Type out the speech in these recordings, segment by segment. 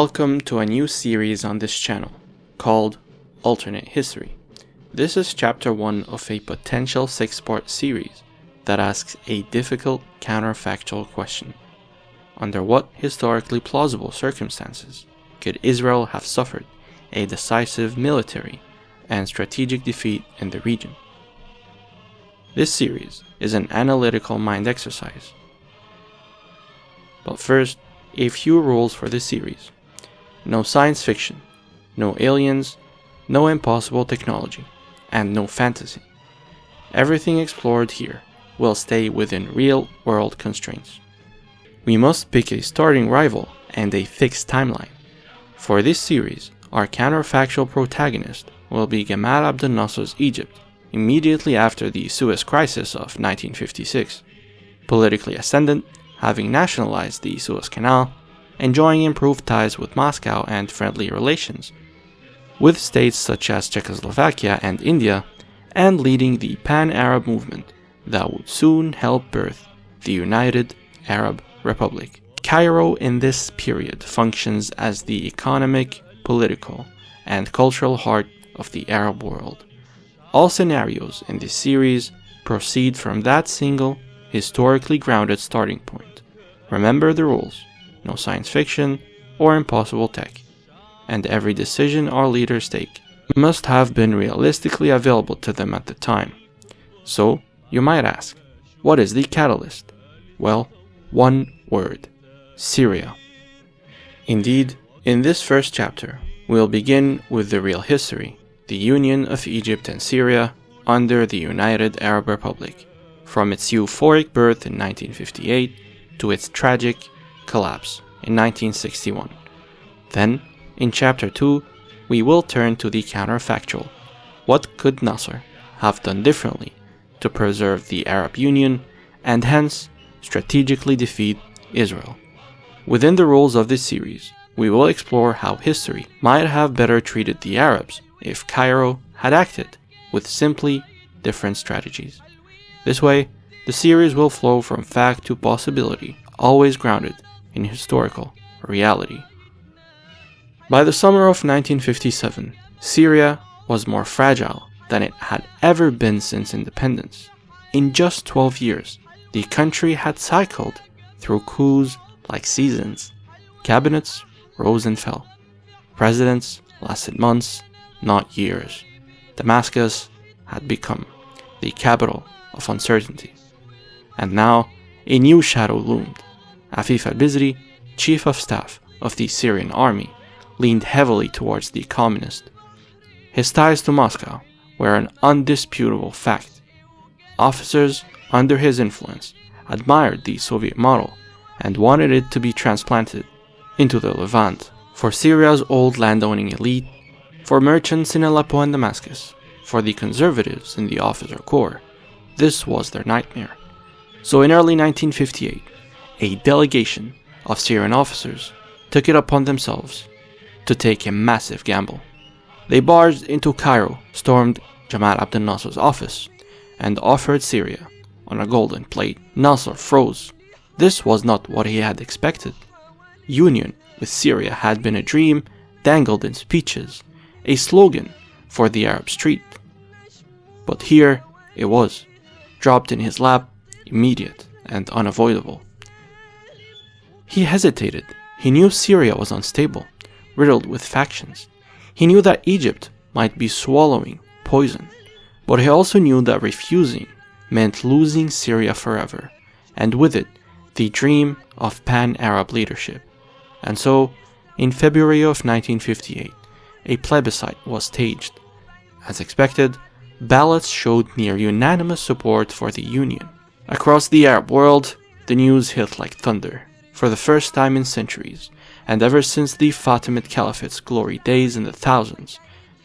Welcome to a new series on this channel called Alternate History. This is chapter 1 of a potential 6-part series that asks a difficult counterfactual question. Under what historically plausible circumstances could Israel have suffered a decisive military and strategic defeat in the region? This series is an analytical mind exercise. But first, a few rules for this series. No science fiction, no aliens, no impossible technology, and no fantasy. Everything explored here will stay within real-world constraints. We must pick a starting rival and a fixed timeline. For this series, our counterfactual protagonist will be Gamal Abdel Nasser's Egypt, immediately after the Suez Crisis of 1956. Politically ascendant, having nationalized the Suez Canal, enjoying improved ties with Moscow and friendly relations with states such as Czechoslovakia and India, and leading the Pan-Arab movement that would soon help birth the United Arab Republic. Cairo in this period functions as the economic, political, and cultural heart of the Arab world. All scenarios in this series proceed from that single, historically grounded starting point. Remember the rules: no science fiction or impossible tech, and every decision our leaders take must have been realistically available to them at the time. So, you might ask, what is the catalyst? Well, one word: Syria. Indeed, in this first chapter, we'll begin with the real history, the union of Egypt and Syria under the United Arab Republic, from its euphoric birth in 1958 to its tragic collapse in 1961. Then, in chapter 2, we will turn to the counterfactual. What could Nasser have done differently to preserve the Arab Union and hence strategically defeat Israel? Within the rules of this series, we will explore how history might have better treated the Arabs if Cairo had acted with simply different strategies. This way, the series will flow from fact to possibility, always grounded in historical reality. By the summer of 1957, Syria was more fragile than it had ever been since independence. In just 12 years, the country had cycled through coups like seasons. Cabinets rose and fell. Presidents lasted months, not years. Damascus had become the capital of uncertainty. And now, a new shadow loomed. Afif al-Bizri, chief of staff of the Syrian army, leaned heavily towards the communist. His ties to Moscow were an undisputable fact. Officers under his influence admired the Soviet model and wanted it to be transplanted into the Levant. For Syria's old landowning elite, for merchants in Aleppo and Damascus, for the conservatives in the officer corps, this was their nightmare. So in early 1958, a delegation of Syrian officers took it upon themselves to take a massive gamble. They barged into Cairo, stormed Gamal Abdel Nasser's office, and offered Syria on a golden plate. Nasser froze. This was not what he had expected. Union with Syria had been a dream dangled in speeches, a slogan for the Arab street. But here it was, dropped in his lap, immediate and unavoidable. He hesitated. He knew Syria was unstable, riddled with factions. He knew that Egypt might be swallowing poison. But he also knew that refusing meant losing Syria forever, and with it, the dream of pan-Arab leadership. And so, in February of 1958, a plebiscite was staged. As expected, ballots showed near unanimous support for the Union. Across the Arab world, the news hit like thunder. For the first time in centuries, and ever since the Fatimid Caliphate's glory days in the thousands,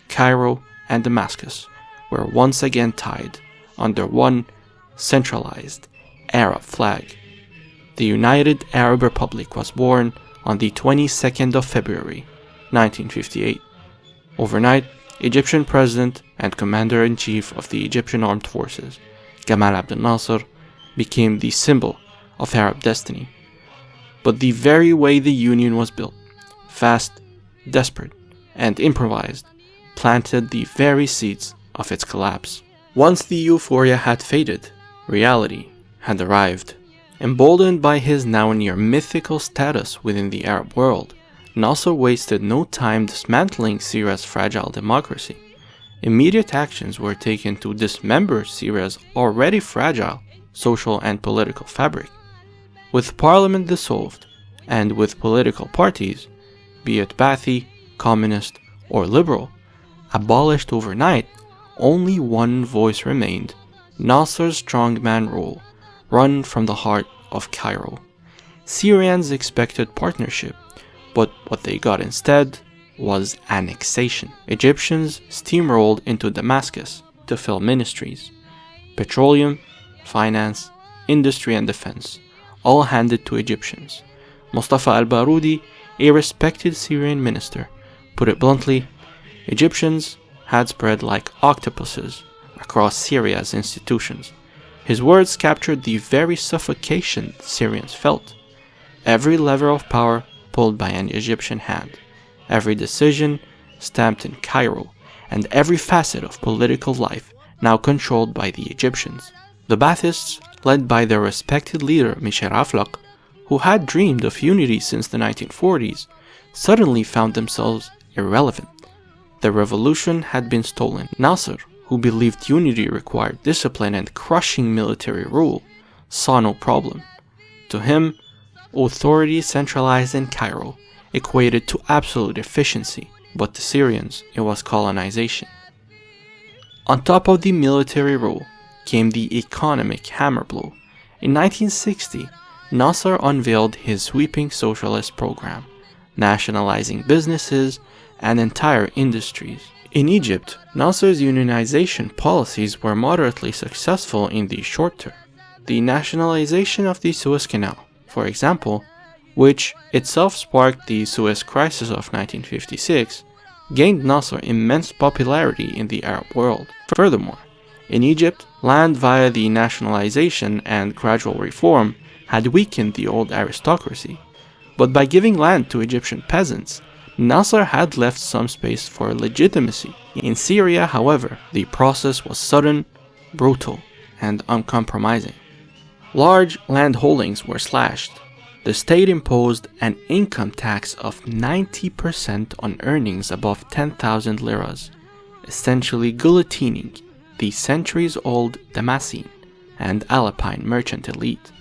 Cairo and Damascus were once again tied under one centralized Arab flag. The United Arab Republic was born on the 22nd of February, 1958. Overnight, Egyptian President and Commander-in-Chief of the Egyptian Armed Forces, Gamal Abdel Nasser, became the symbol of Arab destiny. But the very way the Union was built fast, desperate, and improvised, planted the very seeds of its collapse. Once the euphoria had faded, reality had arrived. Emboldened by his now near mythical status within the Arab world, Nasser wasted no time dismantling Syria's fragile democracy. Immediate actions were taken to dismember Syria's already fragile social and political fabric. With parliament dissolved, and with political parties, be it Ba'athi, communist, or liberal, abolished overnight, only one voice remained: Nasser's strongman rule, run from the heart of Cairo. Syrians expected partnership, but what they got instead was annexation. Egyptians steamrolled into Damascus to fill ministries. Petroleum, finance, industry and defense, all handed to Egyptians. Mustafa al-Barudi, a respected Syrian minister, put it bluntly: Egyptians had spread like octopuses across Syria's institutions. His words captured the very suffocation Syrians felt. Every lever of power pulled by an Egyptian hand, every decision stamped in Cairo, and every facet of political life now controlled by the Egyptians. The Baathists, led by their respected leader Mishar Aflaq, who had dreamed of unity since the 1940s, suddenly found themselves irrelevant. The revolution had been stolen. Nasser, who believed unity required discipline and crushing military rule, saw no problem. To him, authority centralized in Cairo equated to absolute efficiency, but to Syrians it was colonization. On top of the military rule came the economic hammer blow. In 1960, Nasser unveiled his sweeping socialist program, nationalizing businesses and entire industries. In Egypt, Nasser's unionization policies were moderately successful in the short term. The nationalization of the Suez Canal, for example, which itself sparked the Suez Crisis of 1956, gained Nasser immense popularity in the Arab world. Furthermore, in Egypt, land via the nationalization and gradual reform had weakened the old aristocracy, but by giving land to Egyptian peasants, Nasser had left some space for legitimacy. In Syria, however, the process was sudden, brutal, and uncompromising. Large land holdings were slashed. The state imposed an income tax of 90% on earnings above 10,000 liras, essentially guillotining the centuries-old Damascene and Alpine merchant elite.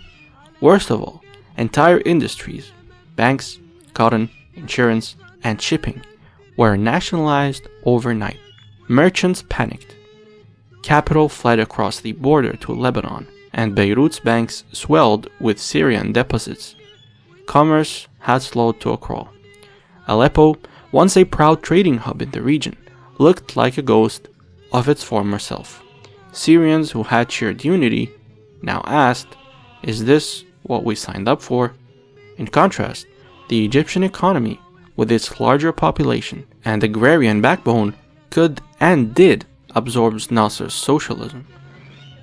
Worst of all, entire industries, banks, cotton, insurance, and shipping were nationalized overnight. Merchants panicked. Capital fled across the border to Lebanon, and Beirut's banks swelled with Syrian deposits. Commerce had slowed to a crawl. Aleppo, once a proud trading hub in the region, looked like a ghost of its former self. Syrians who had cheered unity now asked, "Is this what we signed up for?" In contrast, the Egyptian economy, with its larger population and agrarian backbone, could and did absorb Nasser's socialism.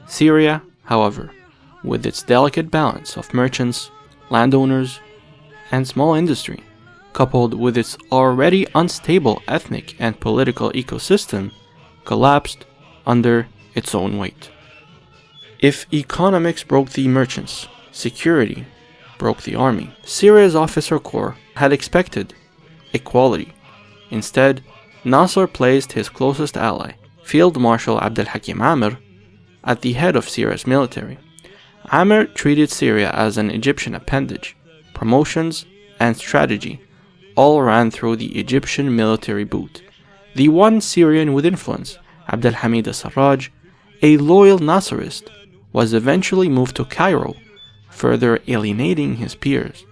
Syria, however, with its delicate balance of merchants, landowners, and small industry, coupled with its already unstable ethnic and political ecosystem, collapsed under its own weight. If economics broke the merchants, security broke the army. Syria's officer corps had expected equality. Instead, Nasser placed his closest ally, Field Marshal Abdel Amr, at the head of Syria's military. Amr treated Syria as an Egyptian appendage. Promotions and strategy all ran through the Egyptian military boot. The one Syrian with influence, Abdel Hamid al-Sarraj, a loyal Nasserist, was eventually moved to Cairo, further alienating his peers.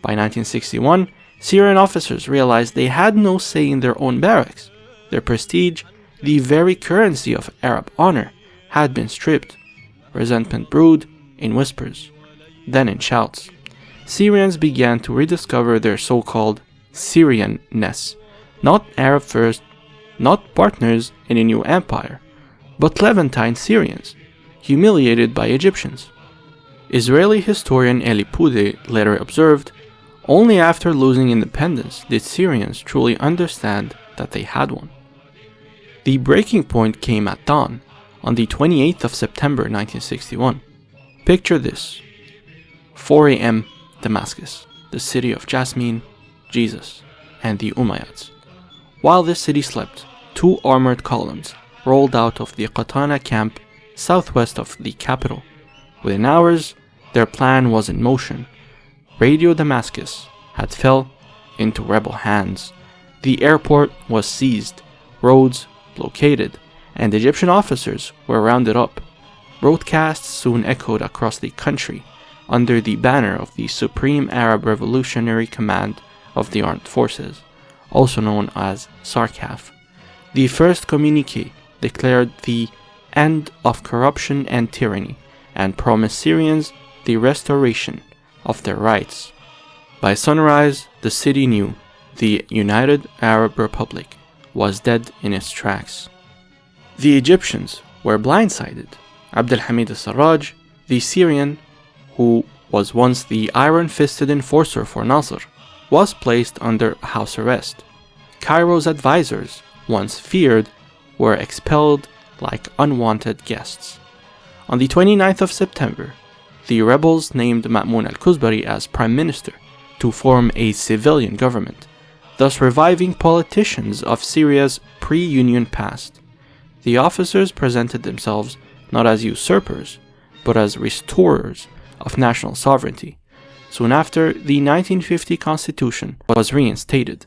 By 1961, Syrian officers realized they had no say in their own barracks. Their prestige, the very currency of Arab honor, had been stripped. Resentment brewed in whispers, then in shouts. Syrians began to rediscover their so-called Syrian-ness, not Arab first, not partners in a new empire, but Levantine Syrians, humiliated by Egyptians. Israeli historian Eli Pudeh later observed, Only after losing independence did Syrians truly understand that they had one. The breaking point came at dawn, on the 28th of September 1961. Picture this: 4 a.m. Damascus, the city of Jasmine, Jesus, and the Umayyads. While the city slept, 2 armored columns rolled out of the Qatana camp southwest of the capital. Within hours, their plan was in motion. Radio Damascus had fell into rebel hands. The airport was seized, roads blockaded, and Egyptian officers were rounded up. Broadcasts soon echoed across the country under the banner of the Supreme Arab Revolutionary Command of the Armed Forces, also known as SARCAF. The first communique declared the end of corruption and tyranny and promised Syrians the restoration of their rights. By sunrise, the city knew the United Arab Republic was dead in its tracks. The Egyptians were blindsided. Abdel al-Sarraj, the Syrian who was once the iron-fisted enforcer for Nasser, was placed under house arrest. Cairo's advisors, once feared, were expelled like unwanted guests. On the 29th of September, the rebels named Ma'mun al-Kuzbari as prime minister to form a civilian government, thus reviving politicians of Syria's pre-Union past. The officers presented themselves not as usurpers, but as restorers of national sovereignty. Soon after, the 1950 constitution was reinstated.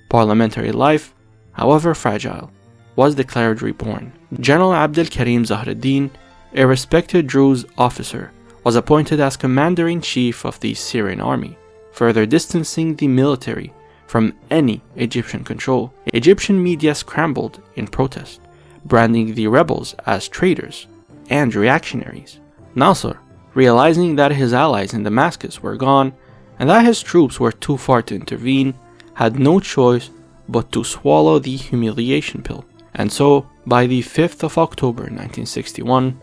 Parliamentary life, however fragile, was declared reborn. General Abdel Karim Zahreddin, a respected Druze officer, was appointed as commander-in-chief of the Syrian army, further distancing the military from any Egyptian control. Egyptian media scrambled in protest, branding the rebels as traitors and reactionaries. Nasser, realizing that his allies in Damascus were gone and that his troops were too far to intervene, had no choice but to swallow the humiliation pill. And so, by the 5th of October 1961,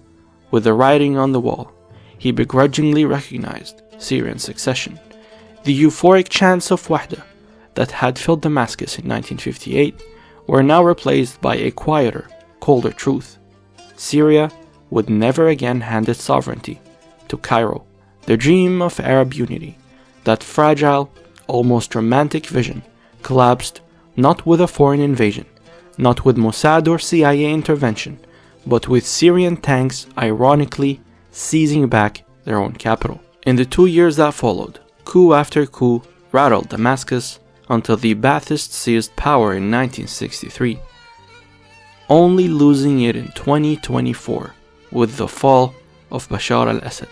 with the writing on the wall, he begrudgingly recognized Syrian succession. The euphoric chants of Wahda that had filled Damascus in 1958 were now replaced by a quieter, colder truth. Syria would never again hand its sovereignty to Cairo. The dream of Arab unity, that fragile, almost romantic vision, collapsed not with a foreign invasion, not with Mossad or CIA intervention, but with Syrian tanks ironically seizing back their own capital. In the 2 years that followed, coup after coup rattled Damascus until the Baathists seized power in 1963, only losing it in 2024 with the fall of Bashar al-Assad.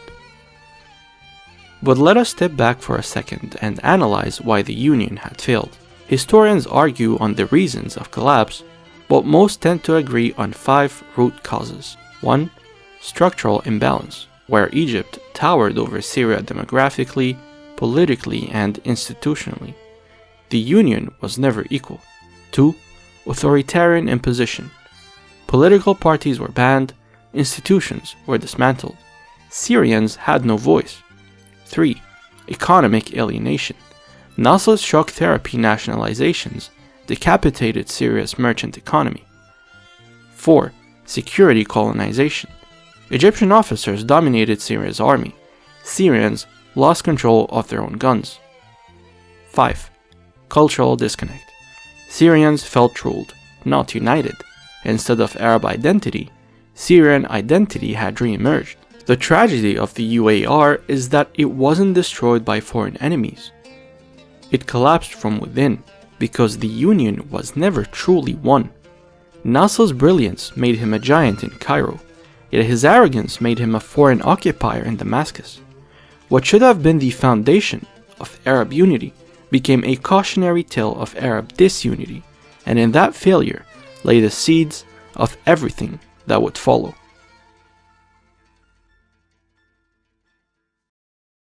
But let us step back for a second and analyze why the Union had failed. Historians argue on the reasons of collapse, but most tend to agree on 5 root causes. 1. Structural imbalance, where Egypt towered over Syria demographically, politically, and institutionally. The Union was never equal. 2. Authoritarian imposition. Political parties were banned, institutions were dismantled. Syrians had no voice. 3. Economic alienation. Nasser's shock therapy nationalizations decapitated Syria's merchant economy. 4. Security colonization. Egyptian officers dominated Syria's army. Syrians lost control of their own guns. 5. Cultural disconnect. Syrians felt ruled, not united. Instead of Arab identity, Syrian identity had re-emerged. The tragedy of the UAR is that it wasn't destroyed by foreign enemies. It collapsed from within, because the Union was never truly won. Nasser's brilliance made him a giant in Cairo, yet his arrogance made him a foreign occupier in Damascus. What should have been the foundation of Arab unity became a cautionary tale of Arab disunity, and in that failure lay the seeds of everything that would follow.